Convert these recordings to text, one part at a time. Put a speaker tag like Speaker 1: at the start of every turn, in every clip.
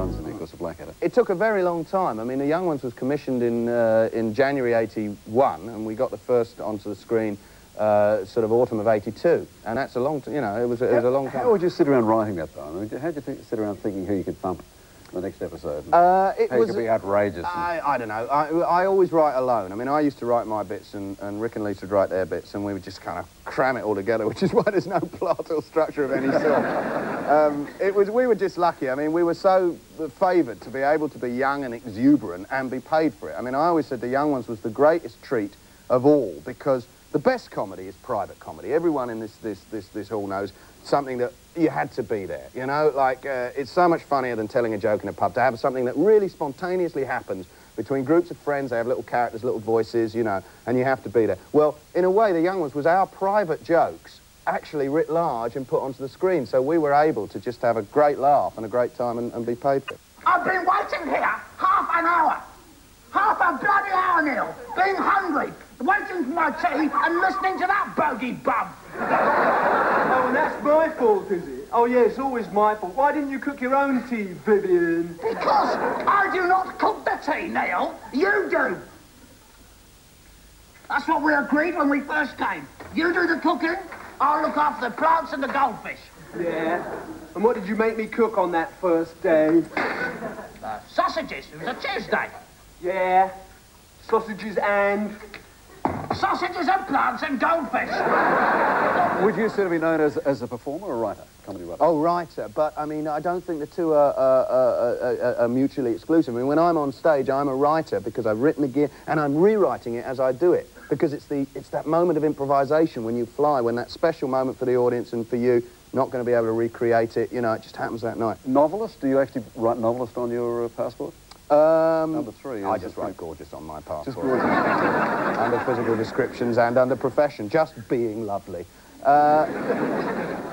Speaker 1: Ones and Blackadder.
Speaker 2: It took a very long time. I mean, The Young Ones was commissioned in January '81, and we got the first onto the screen sort of autumn of '82, and that's a long, you know, it was a long time.
Speaker 1: How would you sit around writing that, though? I mean, how'd you sit around thinking who you could thump the next episode? How you could be outrageous.
Speaker 2: I don't know. I always write alone. I mean, I used to write my bits, and Rick and Lisa would write their bits, and we would just kind of cram it all together, which is why there's no plot or structure of any sort. We were just lucky. I mean, we were so favoured to be able to be young and exuberant and be paid for it. I mean, I always said The Young Ones was the greatest treat of all, because the best comedy is private comedy. Everyone in this hall knows something that you had to be there, you know? Like, it's so much funnier than telling a joke in a pub, to have something that really spontaneously happens between groups of friends. They have little characters, little voices, you know, and you have to be there. Well, in a way, The Young Ones was our private jokes actually writ large and put onto the screen, so we were able to just have a great laugh and a great time and be paid for it.
Speaker 3: I've been waiting here half an hour. Half a bloody hour, Neil. Being hungry, waiting for my tea and listening to that bogey bum.
Speaker 4: Oh, and that's my fault, is it? Oh, yeah, it's always my fault. Why didn't you cook your own tea, Vivian?
Speaker 3: Because I do not cook the tea, Neil. You do. That's what we agreed when we first came. You do the cooking, I'll look after the plants and the goldfish.
Speaker 4: Yeah. And what did you make me cook on that first day?
Speaker 3: Sausages. It was a Tuesday.
Speaker 4: Yeah. Sausages and...
Speaker 3: Sausages and plants and goldfish.
Speaker 1: Would you sort of be known as a performer or a writer? Comedy writer?
Speaker 2: Oh, writer. But, I mean, I don't think the two are mutually exclusive. I mean, when I'm on stage, I'm a writer because I've written again, and I'm rewriting it as I do it. Because it's that moment of improvisation when you fly, when that special moment for the audience and for you, not going to be able to recreate it, you know, it just happens that night.
Speaker 1: Novelist? Do you actually write novelist on your passport? Number 3.
Speaker 2: I just write gorgeous on my passport.
Speaker 1: Just gorgeous.
Speaker 2: Under physical descriptions and under profession, just being lovely. No,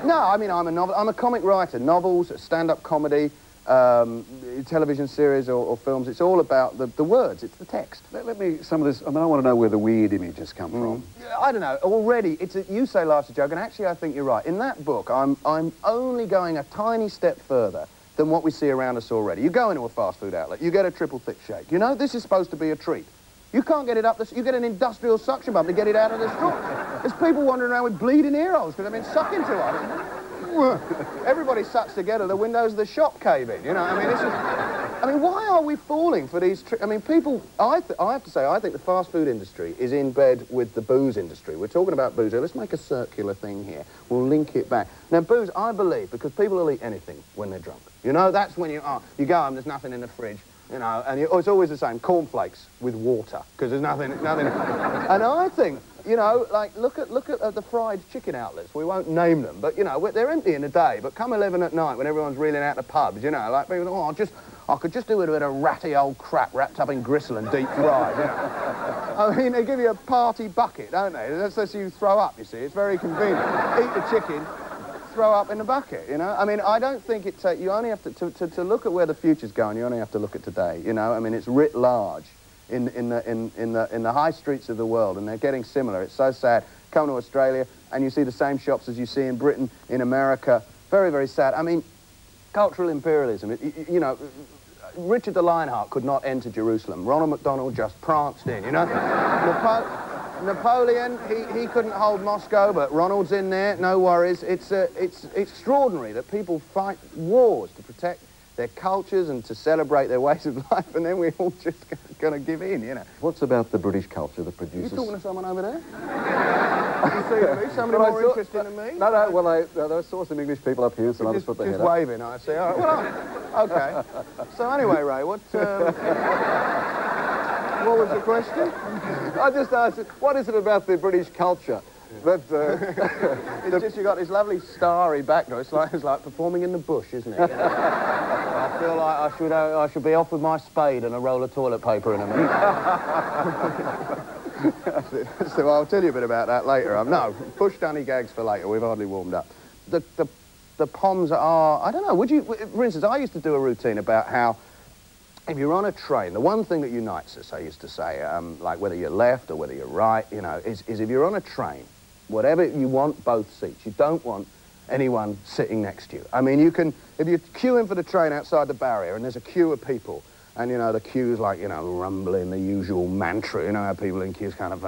Speaker 2: I mean, I'm a comic writer. Novels, stand-up comedy, television series or films. It's all about the words. It's the text.
Speaker 1: Let me, some of this, I mean, I want to know where the weird images come from.
Speaker 2: I don't know. Already, you say life's a joke, and actually I think you're right. In that book, I'm only going a tiny step further than what we see around us already. You go into a fast food outlet, you get a triple thick shake. You know, this is supposed to be a treat. You can't get it up, you get an industrial suction pump to get it out of the straw. There's people wandering around with bleeding ear holes because they've been sucking too hard. Everybody sucks together, the windows of the shop cave in, you know. I mean, this is... I mean, why are we falling for these... I mean, people... I have to say, I think the fast food industry is in bed with the booze industry. We're talking about booze here. Let's make a circular thing here. We'll link it back. Now, booze, I believe, because people will eat anything when they're drunk. You know, that's when you go home, there's nothing in the fridge, you know, and it's always the same, cornflakes with water, because there's nothing. And I think, you know, like, look at the fried chicken outlets. We won't name them, but, you know, they're empty in the day, but come 11 at night when everyone's reeling out the pubs, you know, like people, I could just do it with a ratty old crap wrapped up in gristle and deep fried, you know. I mean, they give you a party bucket, don't they? That's so you throw up, you see. It's very convenient. Eat the chicken, throw up in the bucket, you know? I mean, I don't think it's... you only have to look at where the future's going, you only have to look at today, you know? I mean, it's writ large in the high streets of the world, and they're getting similar. It's so sad. Come to Australia, and you see the same shops as you see in Britain, in America. Very, very sad. I mean, cultural imperialism, you know... Richard the Lionheart could not enter Jerusalem. Ronald McDonald just pranced in, you know? Napoleon, he couldn't hold Moscow, but Ronald's in there, no worries. It's extraordinary that people fight wars to protect their cultures and to celebrate their ways of life, and then we're all just going to give in, you know.
Speaker 1: What's about the British culture that produces...
Speaker 2: You talking to someone over there? You see me? Somebody more interesting than me?
Speaker 1: No, well, I saw some English people up here, and some others put their head up.
Speaker 2: Just waving, I see. All right, well, okay. So anyway, Ray, what was the question?
Speaker 1: I just asked, what is it about the British culture that...
Speaker 2: It's just you got this lovely starry background. It's like performing in the bush, isn't it? You know? I feel like I should be off with my spade and a roll of toilet paper in a minute. So I'll tell you a bit about that later. No, push dunny gags for later. We've hardly warmed up. The Poms are... I don't know, would you... For instance, I used to do a routine about how if you're on a train, the one thing that unites us, I used to say, like whether you're left or whether you're right, you know, is if you're on a train, whatever you want both seats. You don't want anyone sitting next to you. I mean, you can, if you're queuing for the train outside the barrier and there's a queue of people, and, you know, the queue's like, you know, rumbling, the usual mantra, you know, how people in queues kind of,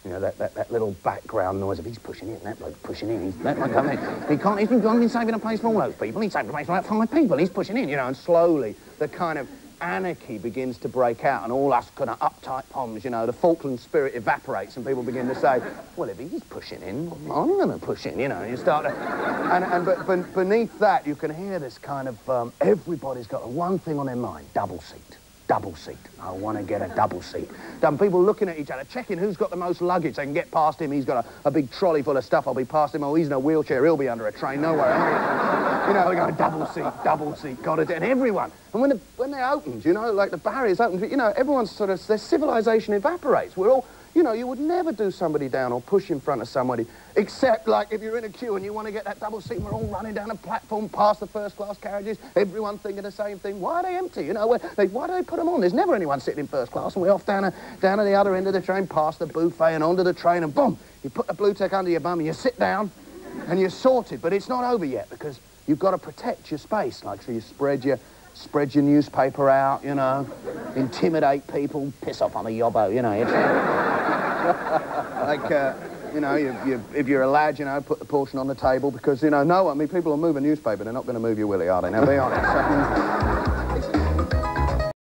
Speaker 2: you know, that little background noise of he's pushing in, that bloke's pushing in, that bloke coming in. He's been saving a place for all those people, he's saving a place for about 5 people, he's pushing in, you know, and slowly the kind of anarchy begins to break out, and all us kind of uptight poms, you know, the Falkland spirit evaporates, and people begin to say, well, if he's pushing in, I'm going to push in, you know, and you start to... But beneath that, you can hear this kind of, everybody's got one thing on their mind, double seat. Double seat. I want to get a double seat. People looking at each other, checking who's got the most luggage. They can get past him. He's got a big trolley full of stuff. I'll be past him. Oh, he's in a wheelchair. He'll be under a train. No worry. You know, they go, double seat, got it. And everyone. And when they're opened, you know, like the barriers open, you know, everyone's sort of, their civilization evaporates. We're all, you know, you would never do somebody down or push in front of somebody, except, like, if you're in a queue and you want to get that double seat, and we're all running down a platform past the first-class carriages, everyone thinking the same thing. Why are they empty? You know, why do they put them on? There's never anyone sitting in first class, and we're off down at the other end of the train, past the buffet and onto the train, and boom, you put the blue tack under your bum and you sit down, and you're sorted. But it's not over yet, because you've got to protect your space. Like, so you spread your newspaper out, you know, intimidate people, piss off, I'm a yobbo, you know. Like, you know, if you're a lad, you know, put the portion on the table, because, you know, no one, I mean, people will move a newspaper, they're not going to move your willy, are they? Now, be honest.